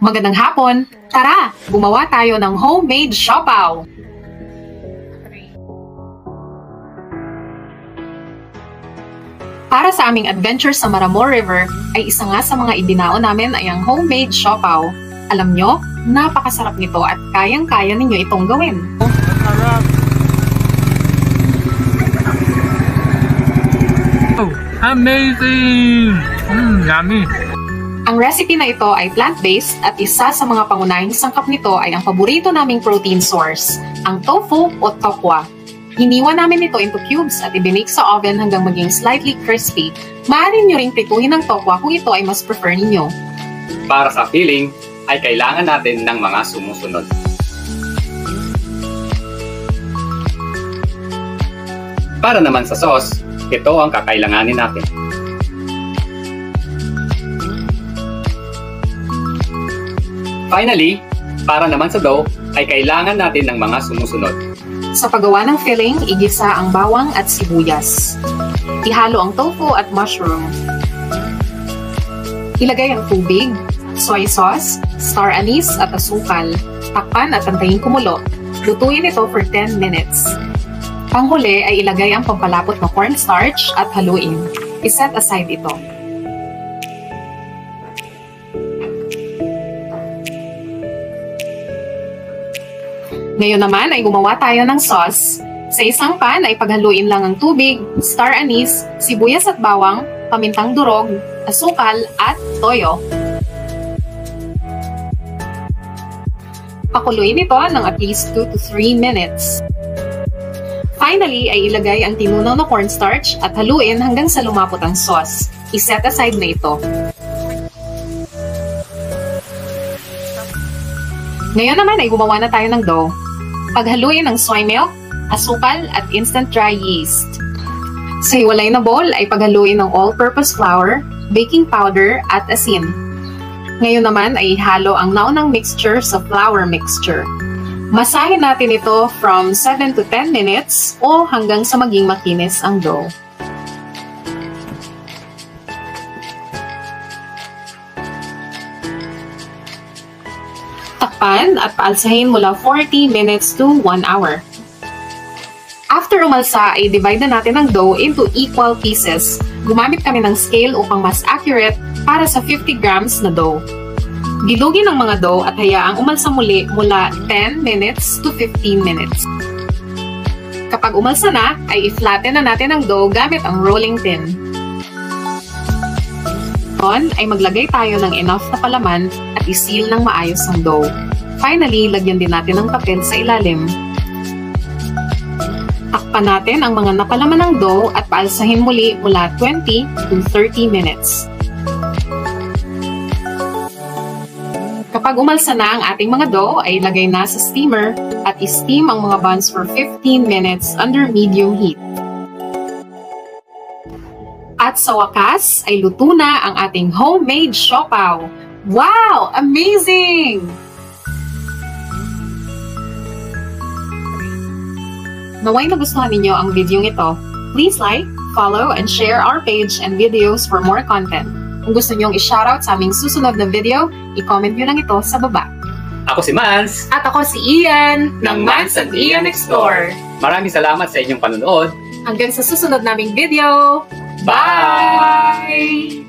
Magandang hapon! Tara, gumawa tayo ng homemade siopaw! Para sa aming adventure sa Maramor River, ay isa nga sa mga ibinao namin ay ang homemade siopaw. Alam nyo, napakasarap nito at kayang-kaya ninyo itong gawin. Oh, amazing! Yummy! Ang recipe na ito ay plant-based at isa sa mga pangunahing sangkap nito ay ang paborito naming protein source, ang tofu o tokwa. Hiniwa namin ito into cubes at ibinake sa oven hanggang maging slightly crispy. Maaari nyo ring prituhin ang tokwa kung ito ay mas prefer ninyo. Para sa filling, ay kailangan natin ng mga sumusunod. Para naman sa sauce, ito ang kakailanganin natin. Finally, para naman sa dough, ay kailangan natin ng mga sumusunod. Sa paggawa ng filling, igisa ang bawang at sibuyas. Ihalo ang tofu at mushroom. Ilagay ang tubig, soy sauce, star anise at asukal. Takpan at antayin kumulo. Lutuin ito for 10 minutes. Panghuli ay ilagay ang pampalapot na cornstarch at haluin. Iset aside ito. Ngayon naman ay gumawa tayo ng sauce. Sa isang pan ay paghaluin lang ang tubig, star anise, sibuyas at bawang, pamintang durog, asukal at toyo. Pakuluin ito ng at least 2 to 3 minutes. Finally ay ilagay ang tinunaw na cornstarch at haluin hanggang sa lumapot ang sauce. Iset aside na ito. Ngayon naman ay gumawa na tayo ng dough. Paghaluin ang soy milk, asukal at instant dry yeast. Sa hiwalay na bowl ay paghaluin ng all-purpose flour, baking powder at asin. Ngayon naman ay ihalo ang naunang mixture sa flour mixture. Masahin natin ito from 7 to 10 minutes o hanggang sa maging makinis ang dough. Takpan at paalsahin mula 40 minutes to 1 hour. After umalsa, ay divide na natin ang dough into equal pieces. Gumamit kami ng scale upang mas accurate para sa 50 grams na dough. Gidugin ang mga dough at hayaang umalsa muli mula 10 minutes to 15 minutes. Kapag umalsa na, ay i-flatten na natin ang dough gamit ang rolling pin. Ay maglagay tayo ng enough na palaman at i-seal ng maayos ang dough. Finally, lagyan din natin ng papel sa ilalim. Takpan natin ang mga napalaman ng dough at paalsahin muli mula 20 to 30 minutes. Kapag umalsa na ang ating mga dough, ay ilagay na sa steamer at i-steam ang mga buns for 15 minutes under medium heat. At sa wakas, ay luto na ang ating homemade siopaw. Wow! Amazing! Naway nagustuhan ninyo ang video ito. Please like, follow, and share our page and videos for more content. Kung gusto nyong i-shoutout sa aming susunod na video, i-comment nyo lang ito sa baba. Ako si Mans At ako si Ian ng Mans and Ian Explore. Maraming salamat sa inyong panonood. Hanggang sa susunod naming video. Bye!